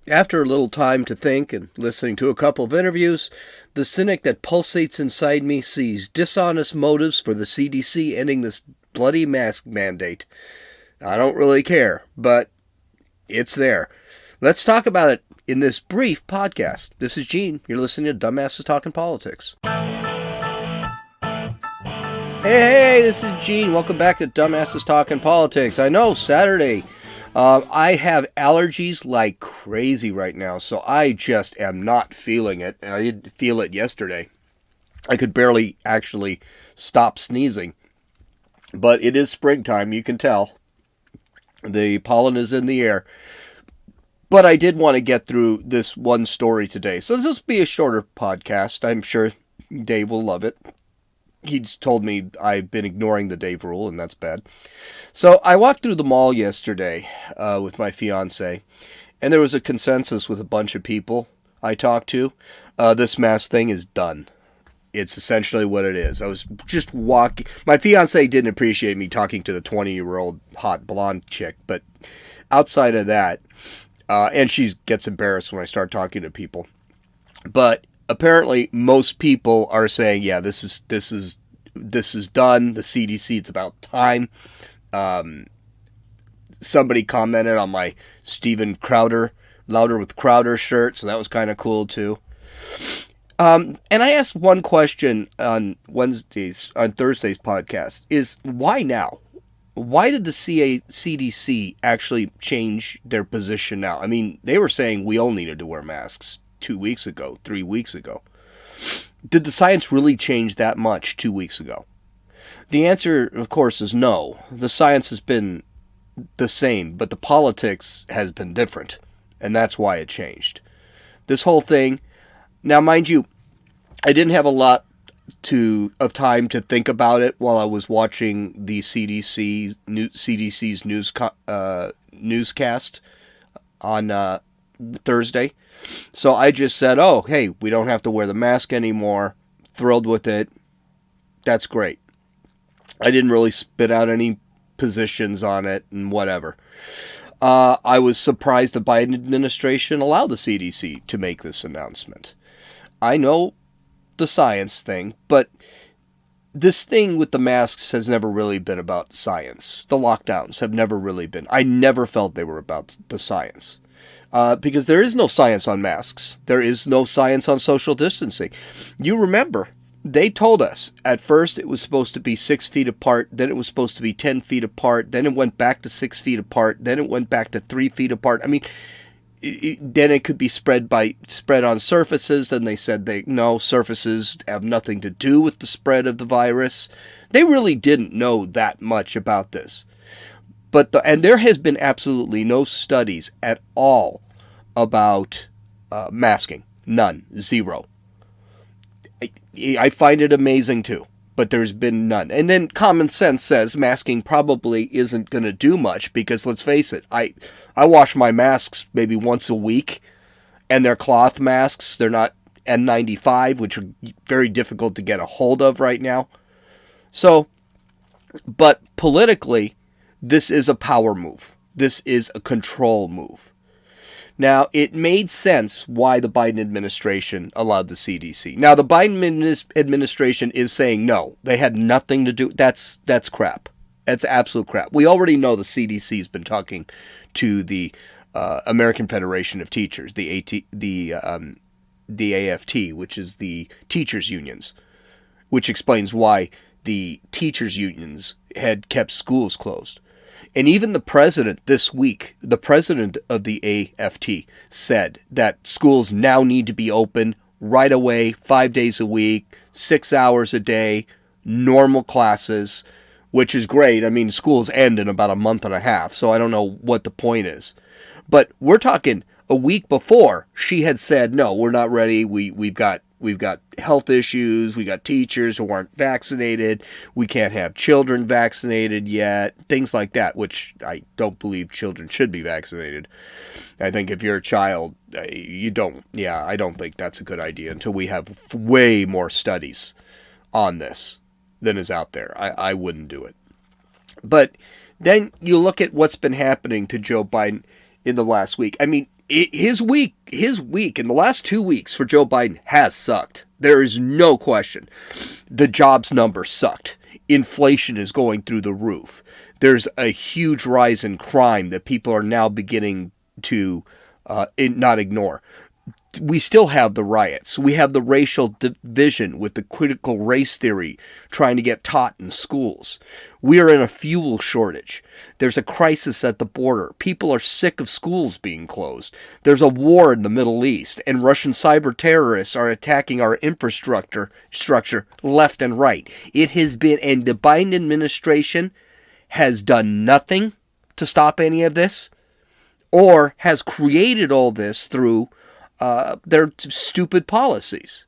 After a little time to think and listening to a couple of interviews, the cynic that pulsates inside me sees dishonest motives for the CDC ending this bloody mask mandate. I don't really care, but it's there. Let's talk about it in this brief podcast. This is Gene. You're listening to Dumbasses Talking Politics. Hey, this is Gene. Welcome back to Dumbasses Talking Politics. I know, Saturday. I have allergies like crazy right now, so I just am not feeling it. And I didn't feel it yesterday. I could barely actually stop sneezing. But it is springtime, you can tell. The pollen is in the air. But I did want to get through this one story today. So this will be a shorter podcast. I'm sure Dave will love it. He's told me I've been ignoring the Dave rule, and that's bad. So I walked through the mall yesterday with my fiance, and there was a consensus with a bunch of people I talked to. This mask thing is done. It's essentially what it is. I was just walking. My fiance didn't appreciate me talking to the 20-year-old hot blonde chick, but outside of that, and she gets embarrassed when I start talking to people. But apparently, most people are saying, "Yeah, this is done. The CDC, it's about time." Somebody commented on my Steven Crowder, Louder with Crowder shirt, so that was kind of cool too. And I asked one question on Thursday's podcast: is why now? Why did the CDC actually change their position now? I mean, they were saying we all needed to wear masks 2 weeks ago, 3 weeks ago. Did the science really change that much 2 weeks ago? The answer, of course, is no. The science has been the same, but the politics has been different, and that's why it changed. This whole thing, now mind you, I didn't have a lot of time to think about it while I was watching the CDC's newscast on Thursday. So I just said, oh, hey, we don't have to wear the mask anymore. Thrilled with it. That's great. I didn't really spit out any positions on it and whatever. I was surprised the Biden administration allowed the CDC to make this announcement. I know the science thing, but this thing with the masks has never really been about science. The lockdowns have never really been. I never felt they were about the science. Because there is no science on masks. There is no science on social distancing. You remember, they told us at first it was supposed to be 6 feet apart, then it was supposed to be 10 feet apart, then it went back to 6 feet apart, then it went back to 3 feet apart. I mean, then it could be spread on surfaces. Then they said no, surfaces have nothing to do with the spread of the virus. They really didn't know that much about this. And there has been absolutely no studies at all about masking. None. Zero. I find it amazing too, but there's been none. And then common sense says masking probably isn't going to do much because, let's face it, I wash my masks maybe once a week, and they're cloth masks. They're not N95, which are very difficult to get a hold of right now. So, but politically, this is a power move. This is a control move. Now, it made sense why the Biden administration allowed the CDC. Now, the Biden administration is saying no. They had nothing to do. That's crap. That's absolute crap. We already know the CDC has been talking to the American Federation of Teachers, the AFT, which is the teachers' unions, which explains why the teachers' unions had kept schools closed. And even the president this week, the president of the AFT, said that schools now need to be open right away, 5 days a week, 6 hours a day, normal classes, which is great. I mean, schools end in about a month and a half, so I don't know what the point is. But we're talking a week before she had said, no, we're not ready. We've got health issues. We got teachers who aren't vaccinated. We can't have children vaccinated yet. Things like that, which I don't believe children should be vaccinated. I think if you're a child, you don't. Yeah, I don't think that's a good idea until we have way more studies on this than is out there. I wouldn't do it. But then you look at what's been happening to Joe Biden in the last week. I mean, his week in the last 2 weeks for Joe Biden has sucked. There is no question. The jobs number sucked. Inflation is going through the roof. There's a huge rise in crime that people are now beginning to not ignore. We still have the riots. We have the racial division with the critical race theory trying to get taught in schools. We are in a fuel shortage. There's a crisis at the border. People are sick of schools being closed. There's a war in the Middle East, and Russian cyber terrorists are attacking our infrastructure left and right. It has been, and the Biden administration has done nothing to stop any of this, or has created all this through their stupid policies.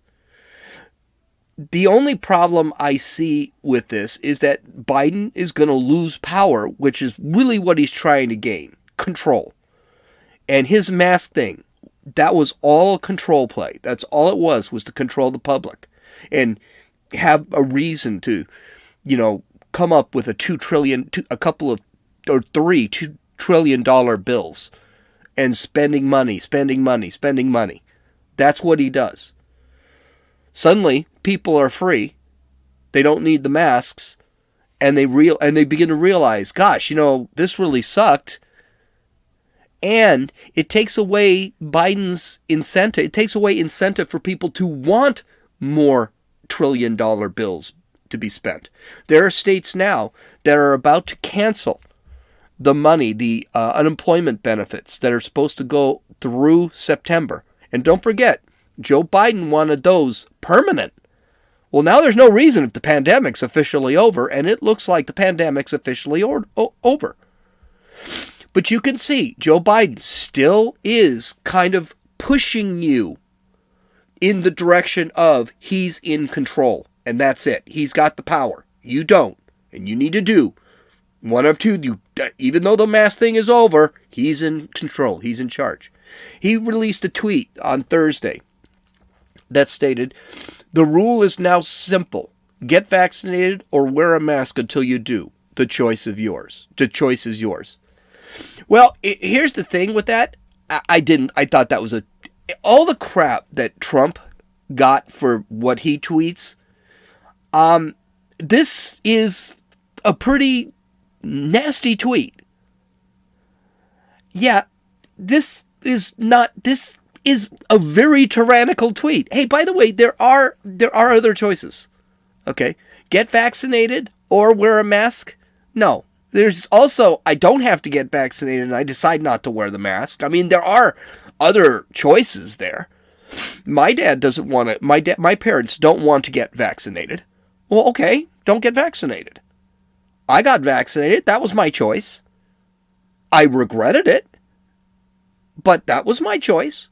The only problem I see with this is that Biden is going to lose power, which is really what he's trying to gain, control. And his mask thing, that was all a control play. That's all it was to control the public and have a reason to, come up with $2 trillion bills. And spending money. That's what he does. Suddenly, people are free. They don't need the masks, and they begin to realize, gosh, this really sucked. And it takes away Biden's incentive. It takes away incentive for people to want more trillion-dollar bills to be spent. There are states now that are about to cancel the money, the unemployment benefits that are supposed to go through September. And don't forget, Joe Biden wanted those permanent. Well, now there's no reason if the pandemic's officially over, and it looks like the pandemic's officially over. But you can see Joe Biden still is kind of pushing you in the direction of he's in control, and that's it. He's got the power. You don't, and you need to do one of two. Even though the mask thing is over, he's in control. He's in charge. He released a tweet on Thursday that stated, "The rule is now simple. Get vaccinated or wear a mask until you do. The choice is yours." Well, here's the thing with that. I thought that was all the crap that Trump got for what he tweets. This is a pretty nasty tweet. Yeah, this is a very tyrannical tweet. Hey, by the way, there are other choices. Okay? Get vaccinated or wear a mask? No. There's also, I don't have to get vaccinated and I decide not to wear the mask. I mean, there are other choices there. My parents don't want to get vaccinated. Well, okay, don't get vaccinated. I got vaccinated. That was my choice. I regretted it, but that was my choice.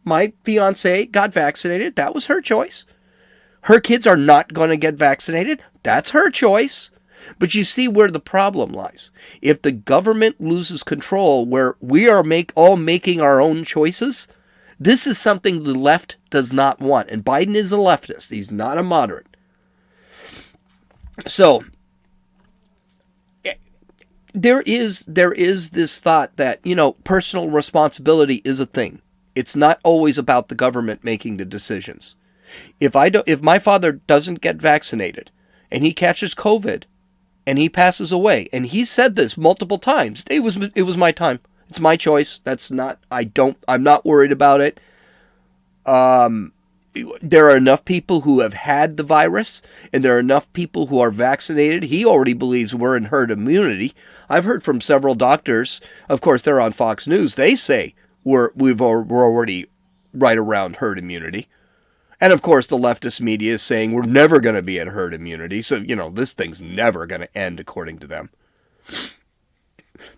My fiance got vaccinated. That was her choice. Her kids are not going to get vaccinated. That's her choice. But you see where the problem lies. If the government loses control, where we are all making our own choices, this is something the left does not want. And Biden is a leftist. He's not a moderate. So there is this thought that, personal responsibility is a thing. It's not always about the government making the decisions. If my father doesn't get vaccinated and he catches COVID and he passes away, and he said this multiple times, it was my time. It's my choice. I'm not worried about it. There are enough people who have had the virus, and there are enough people who are vaccinated. He already believes we're in herd immunity. I've heard from several doctors, of course, they're on Fox News. They say we're already right around herd immunity. And of course, the leftist media is saying we're never going to be at herd immunity. So, this thing's never going to end, according to them.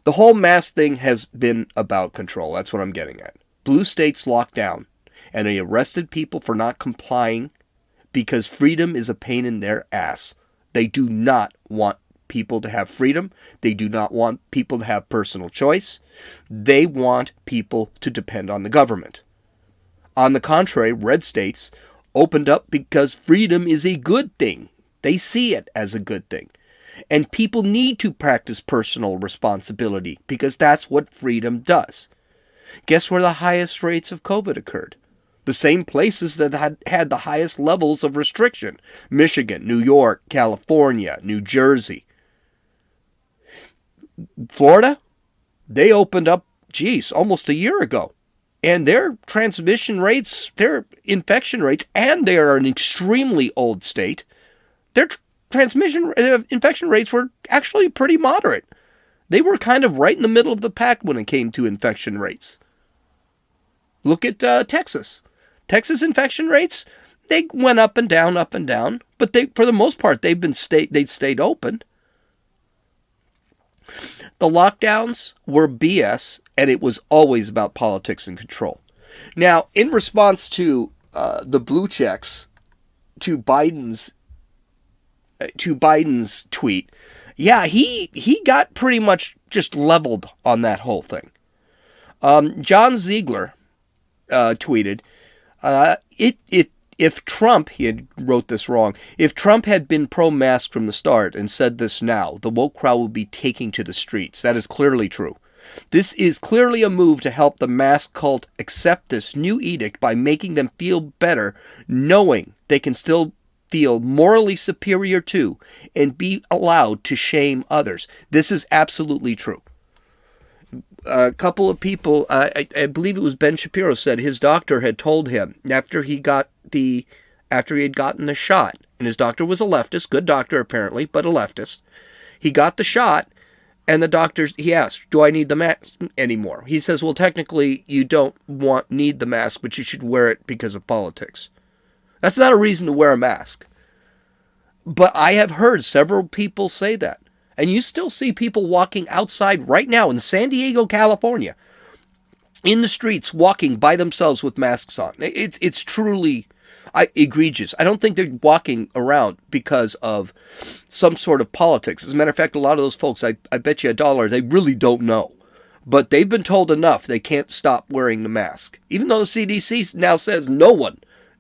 The whole mask thing has been about control. That's what I'm getting at. Blue states locked down, and they arrested people for not complying because freedom is a pain in their ass. They do not want people to have freedom. They do not want people to have personal choice. They want people to depend on the government. On the contrary, red states opened up because freedom is a good thing. They see it as a good thing. And people need to practice personal responsibility because that's what freedom does. Guess where the highest rates of COVID occurred? The same places that had the highest levels of restriction. Michigan, New York, California, New Jersey. Florida, they opened up, almost a year ago. And their transmission rates, their infection rates, and they are an extremely old state, their infection rates were actually pretty moderate. They were kind of right in the middle of the pack when it came to infection rates. Look at Texas. Texas infection rates, they went up and down, but they, for the most part, they'd stayed open. The lockdowns were BS, and it was always about politics and control. Now, in response to the blue checks to Biden's tweet, yeah, he got pretty much just leveled on that whole thing. John Ziegler tweeted, if Trump, he had wrote this wrong, if Trump had been pro-mask from the start and said this now, the woke crowd would be taking to the streets. That is clearly true. This is clearly a move to help the mask cult accept this new edict by making them feel better, knowing they can still feel morally superior to and be allowed to shame others. This is absolutely true. A couple of people, I believe it was Ben Shapiro, said his doctor had told him after he had gotten the shot, and his doctor was a leftist, good doctor apparently, but a leftist. He got the shot, and the doctor, he asked, do I need the mask anymore? He says, well, technically you don't need the mask, but you should wear it because of politics. That's not a reason to wear a mask. But I have heard several people say that. And you still see people walking outside right now in San Diego, California, in the streets, walking by themselves with masks on. It's truly egregious. I don't think they're walking around because of some sort of politics. As a matter of fact, a lot of those folks, I bet you $1, they really don't know. But they've been told enough they can't stop wearing the mask. Even though the CDC now says no one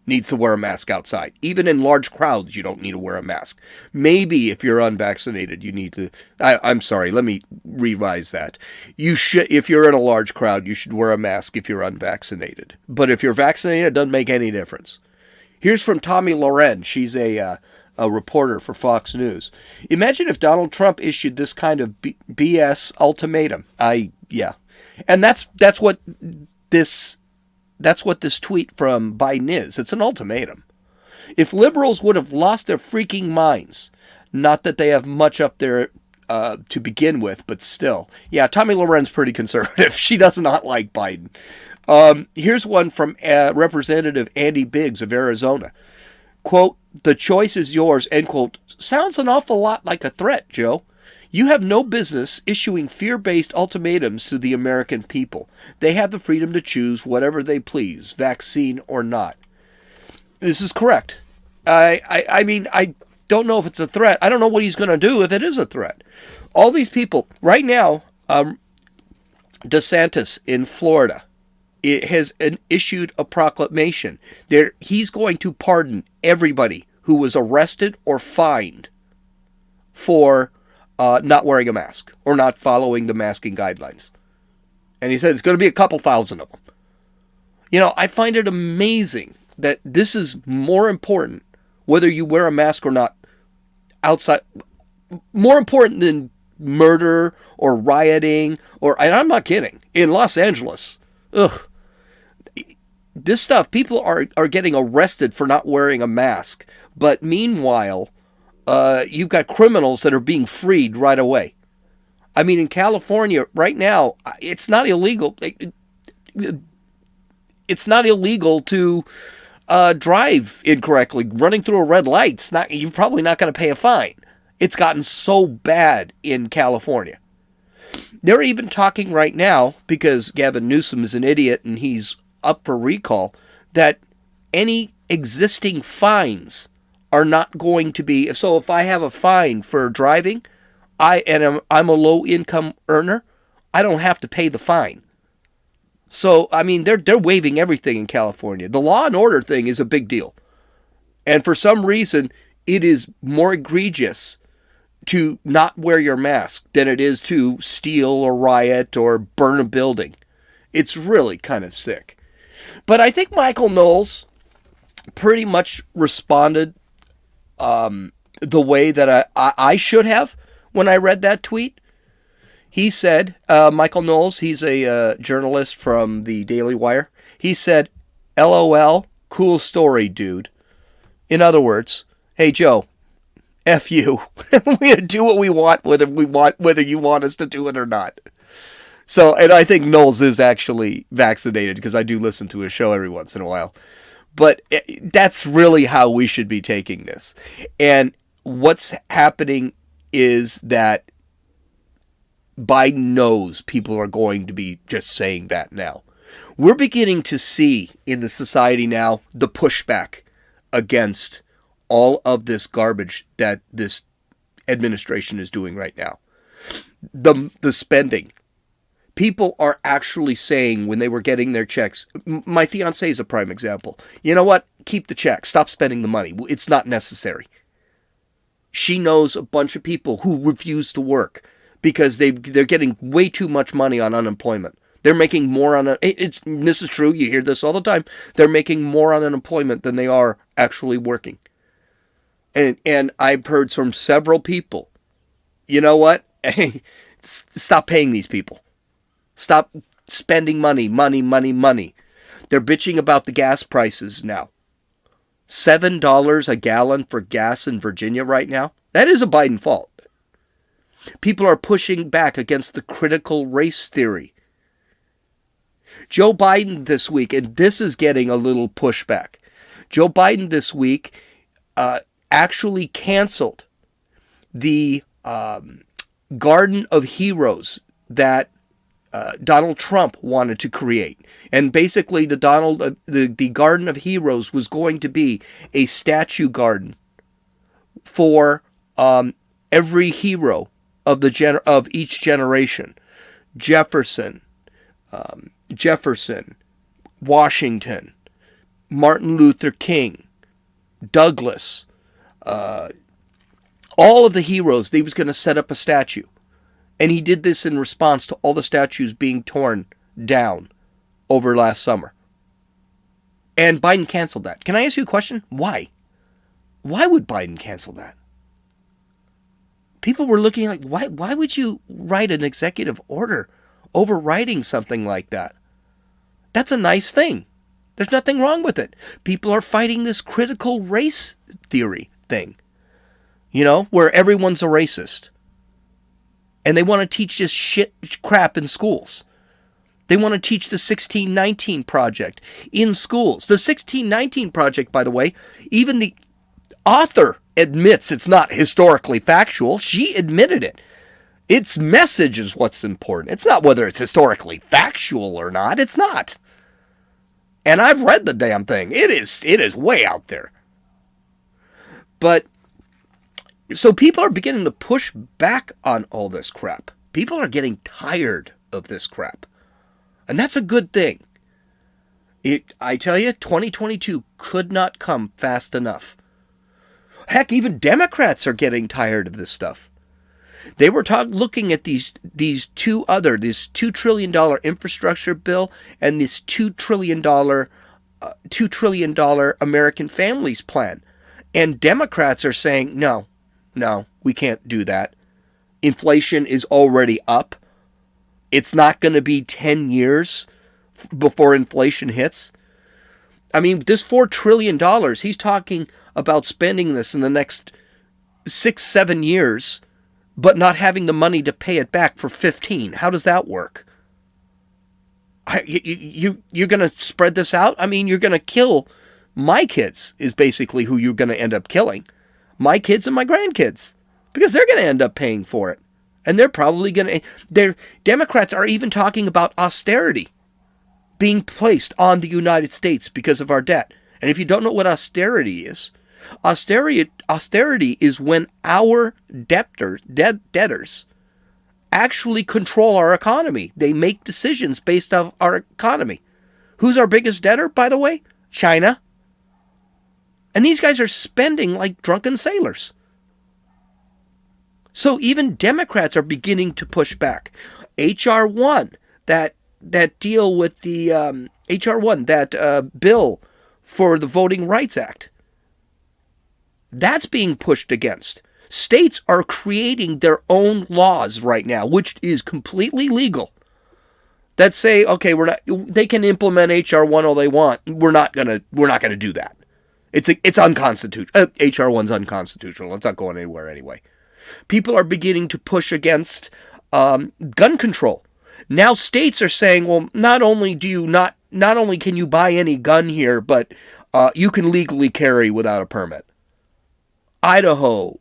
needs to wear a mask outside. Even in large crowds, you don't need to wear a mask. Maybe if you're unvaccinated, you need to... I'm sorry, let me revise that. You should, if you're in a large crowd, you should wear a mask if you're unvaccinated. But if you're vaccinated, it doesn't make any difference. Here's from Tommy Loren. She's a reporter for Fox News. Imagine if Donald Trump issued this kind of BS ultimatum. Yeah. And that's what this tweet from Biden is. It's an ultimatum. If liberals would have lost their freaking minds, not that they have much up there to begin with, but still. Yeah, Tommy Loren's pretty conservative. She does not like Biden. Here's one from Representative Andy Biggs of Arizona. Quote, the choice is yours, end quote. Sounds an awful lot like a threat, Joe. You have no business issuing fear-based ultimatums to the American people. They have the freedom to choose whatever they please, vaccine or not. This is correct. I mean, I don't know if it's a threat. I don't know what he's going to do if it is a threat. All these people, right now, DeSantis in Florida, it has issued a proclamation. He's going to pardon everybody who was arrested or fined for not wearing a mask or not following the masking guidelines. And he said it's going to be a couple thousand of them. You know, I find it amazing that this is more important, whether you wear a mask or not, outside, more important than murder or rioting, and I'm not kidding, in Los Angeles. This stuff, people are getting arrested for not wearing a mask, but meanwhile, you've got criminals that are being freed right away. I mean, in California right now, it's not illegal. It's not illegal to drive incorrectly, running through a red light. You're probably not going to pay a fine. It's gotten so bad in California. They're even talking right now, because Gavin Newsom is an idiot and he's up for recall, that any existing fines are not going to be... So if I have a fine for driving, I'm a low-income earner, I don't have to pay the fine. So, I mean, they're waiving everything in California. The law and order thing is a big deal. And for some reason, it is more egregious to not wear your mask than it is to steal or riot or burn a building. It's really kind of sick. But I think Michael Knowles pretty much responded the way that I should have when I read that tweet. He said, Michael Knowles, he's a journalist from the Daily Wire. He said, LOL, cool story, dude. In other words, hey, Joe, F you. We're going to do what we want, whether you want us to do it or not. So, and I think Knowles is actually vaccinated because I do listen to his show every once in a while. But that's really how we should be taking this. And what's happening is that Biden knows people are going to be just saying that now. We're beginning to see in the society now the pushback against all of this garbage that this administration is doing right now. The spending. People are actually saying when they were getting their checks, my fiance is a prime example. You know what? Keep the check. Stop spending the money. It's not necessary. She knows a bunch of people who refuse to work because they're getting way too much money on unemployment. They're making more on this is true. You hear this all the time. They're making more on unemployment than they are actually working. And I've heard from several people, you know what? Stop paying these people. Stop spending money. They're bitching about the gas prices now. $7 a gallon for gas in Virginia right now. That is a Biden fault. People are pushing back against the critical race theory. Joe Biden this week, and this is getting a little pushback. Joe Biden this week actually canceled the Garden of Heroes that Donald Trump wanted to create. And basically the Garden of Heroes was going to be a statue garden for every hero of each generation. Jefferson, Washington, Martin Luther King, Douglas, all of the heroes. He was going to set up a statue. And he did this in response to all the statues being torn down over last summer. And Biden canceled that. Can I ask you a question? Why? Why would Biden cancel that? People were looking like, why would you write an executive order overriding something like that? That's a nice thing. There's nothing wrong with it. People are fighting this critical race theory thing. You know, where everyone's a racist. And they want to teach this shit crap in schools. They want to teach the 1619 Project in schools. The 1619 Project, by the way, even the author admits it's not historically factual. She admitted it. Its message is what's important. It's not whether it's historically factual or not. It's not. And I've read the damn thing. It is way out there. But so people are beginning to push back on all this crap. People are getting tired of this crap. And that's a good thing. I tell you, 2022 could not come fast enough. Heck, even Democrats are getting tired of this stuff. They were looking at these $2 trillion infrastructure bill and this $2 trillion American Families Plan. And Democrats are saying, no, we can't do that. Inflation is already up. It's not going to be 10 years before inflation hits. I mean, this $4 trillion, he's talking about spending this in the next 6-7 years, but not having the money to pay it back for 15. How does that work? You're going to spread this out? I mean, you're going to kill my kids is basically who you're going to end up killing. My kids and my grandkids. Because they're going to end up paying for it. And they're probably going to... Democrats are even talking about austerity being placed on the United States because of our debt. And if you don't know what austerity is when our debtors actually control our economy. They make decisions based on our economy. Who's our biggest debtor, by the way? China. And these guys are spending like drunken sailors. So even Democrats are beginning to push back. H.R. 1, that deal with the HR1, that bill for the Voting Rights Act. That's being pushed against. States are creating their own laws right now, which is completely legal, that say, okay, they can implement HR1 all they want. We're not gonna do that. It's unconstitutional. HR1's unconstitutional. It's not going anywhere anyway. People are beginning to push against gun control. Now states are saying, well, not only can you buy any gun here, but you can legally carry without a permit. Idaho,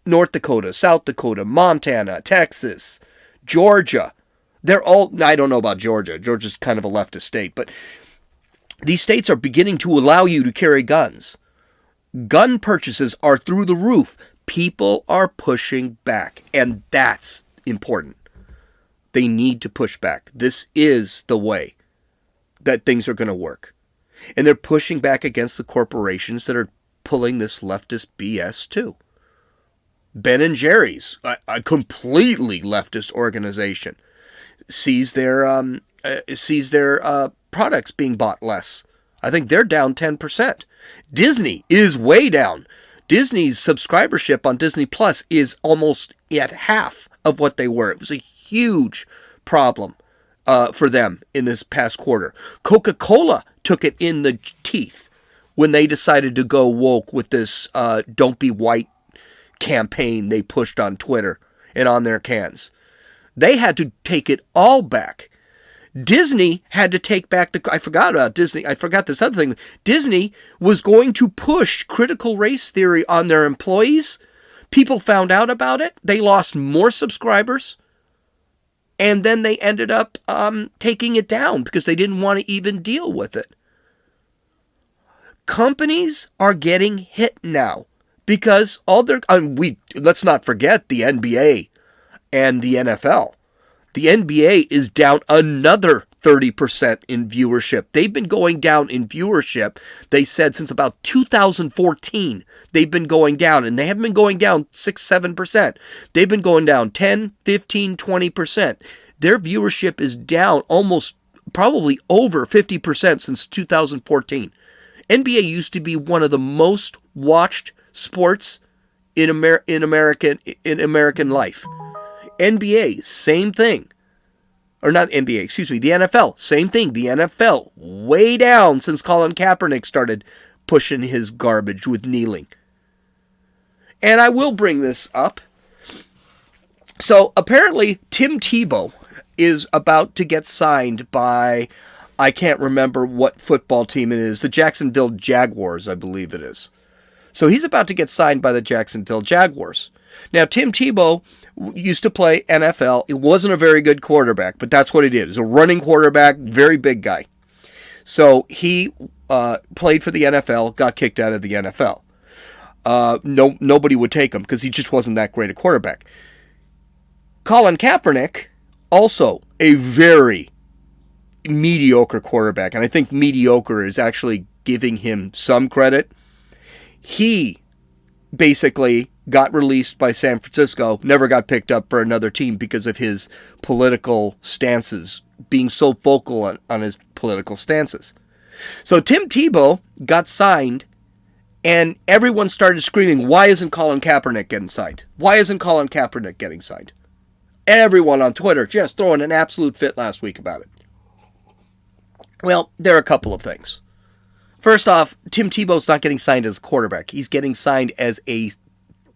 North Dakota, South Dakota, Montana, Texas, Georgia. They're all, I don't know about Georgia. Georgia's kind of a leftist state, but these states are beginning to allow you to carry guns. Gun purchases are through the roof. People are pushing back, and that's important. They need to push back. This is the way that things are going to work. And they're pushing back against the corporations that are pulling this leftist BS too. Ben & Jerry's, a completely leftist organization, sees their products being bought less. I think they're down 10%. Disney is way down. Disney's subscribership on Disney Plus is almost at half of what they were. It was a huge problem for them in this past quarter. Coca-Cola took it in the teeth when they decided to go woke with this Don't Be White campaign they pushed on Twitter and on their cans. They had to take it all back. Disney had to take back I forgot about Disney. I forgot this other thing. Disney was going to push critical race theory on their employees. People found out about it. They lost more subscribers. And then they ended up taking it down because they didn't want to even deal with it. Companies are getting hit now because all their let's not forget the NBA and the NFL. The NBA is down another 30% in viewership. They've been going down in viewership, they said, since about 2014. They've been going down, and they haven't been going down 6-7%. They've been going down 10, 15, 20%. Their viewership is down almost probably over 50% since 2014. NBA used to be one of the most watched sports in American life. NBA, same thing. Or not NBA, excuse me, the NFL, same thing. The NFL, way down since Colin Kaepernick started pushing his garbage with kneeling. And I will bring this up. So apparently Tim Tebow is about to get signed by, I can't remember what football team it is, the Jacksonville Jaguars, I believe it is. So he's about to get signed by the Jacksonville Jaguars. Now, Tim Tebow used to play NFL. He wasn't a very good quarterback, but that's what he did. He was a running quarterback, very big guy. So he played for the NFL, got kicked out of the NFL. Nobody would take him because he just wasn't that great a quarterback. Colin Kaepernick, also a very mediocre quarterback, and I think mediocre is actually giving him some credit. He basically got released by San Francisco, never got picked up for another team because of his political stances, being so vocal on his political stances. So Tim Tebow got signed, and everyone started screaming, why isn't Colin Kaepernick getting signed? Why isn't Colin Kaepernick getting signed? Everyone on Twitter just throwing an absolute fit last week about it. Well, there are a couple of things. First off, Tim Tebow's not getting signed as a quarterback. He's getting signed as a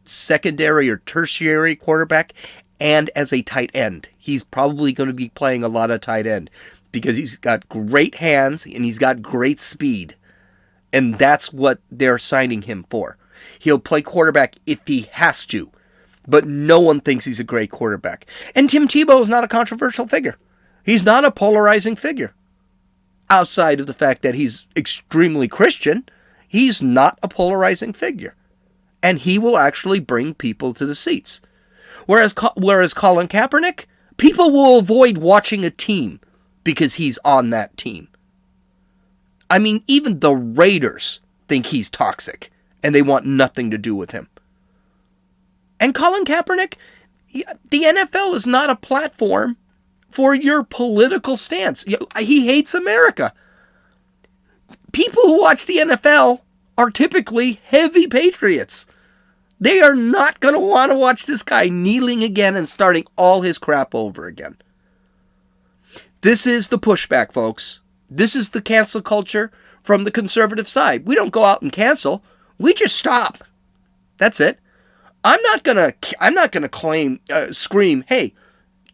secondary or tertiary quarterback and as a tight end. He's probably going to be playing a lot of tight end because he's got great hands and he's got great speed. And that's what they're signing him for. He'll play quarterback if he has to, but no one thinks he's a great quarterback. And Tim Tebow is not a controversial figure. He's not a polarizing figure. Outside of the fact that he's extremely Christian, he's not a polarizing figure. And he will actually bring people to the seats. Whereas Colin Kaepernick, people will avoid watching a team because he's on that team. I mean, even the Raiders think he's toxic, and they want nothing to do with him. And Colin Kaepernick, the NFL is not a platform for your political stance. He hates America. People who watch the NFL are typically heavy patriots. They are not going to want to watch this guy kneeling again and starting all his crap over again. This is the pushback, folks. This is the cancel culture from the conservative side. We don't go out and cancel. We just stop. That's it. I'm not gonna scream, hey,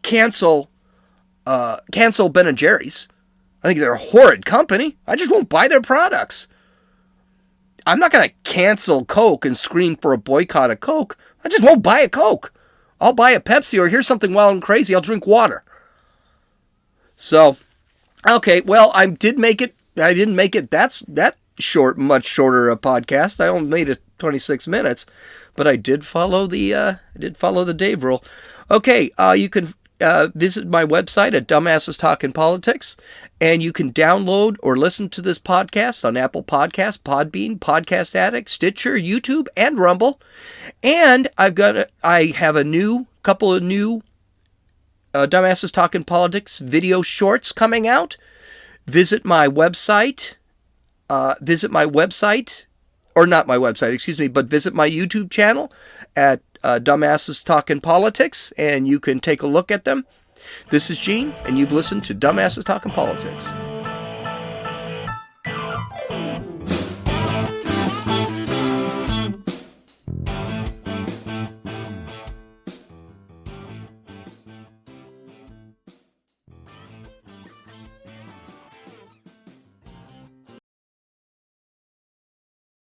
cancel Ben and Jerry's. I think they're a horrid company. I just won't buy their products. I'm not gonna cancel Coke and scream for a boycott of Coke. I just won't buy a Coke. I'll buy a Pepsi, or here's something wild and crazy, I'll drink water. So, okay, well, I didn't make it that much shorter a podcast. I only made it 26 minutes, but I did follow the Dave rule. Okay, you can visit my website at Dumbasses Talking Politics, and you can download or listen to this podcast on Apple Podcasts, Podbean, Podcast Addict, Stitcher, YouTube, and Rumble. And I have a couple of new Dumbasses Talking Politics video shorts coming out. Visit my website, or not my website, excuse me, but visit my YouTube channel at Dumbasses Talking Politics, and you can take a look at them. This is Gene, and you've listened to Dumbasses Talking Politics.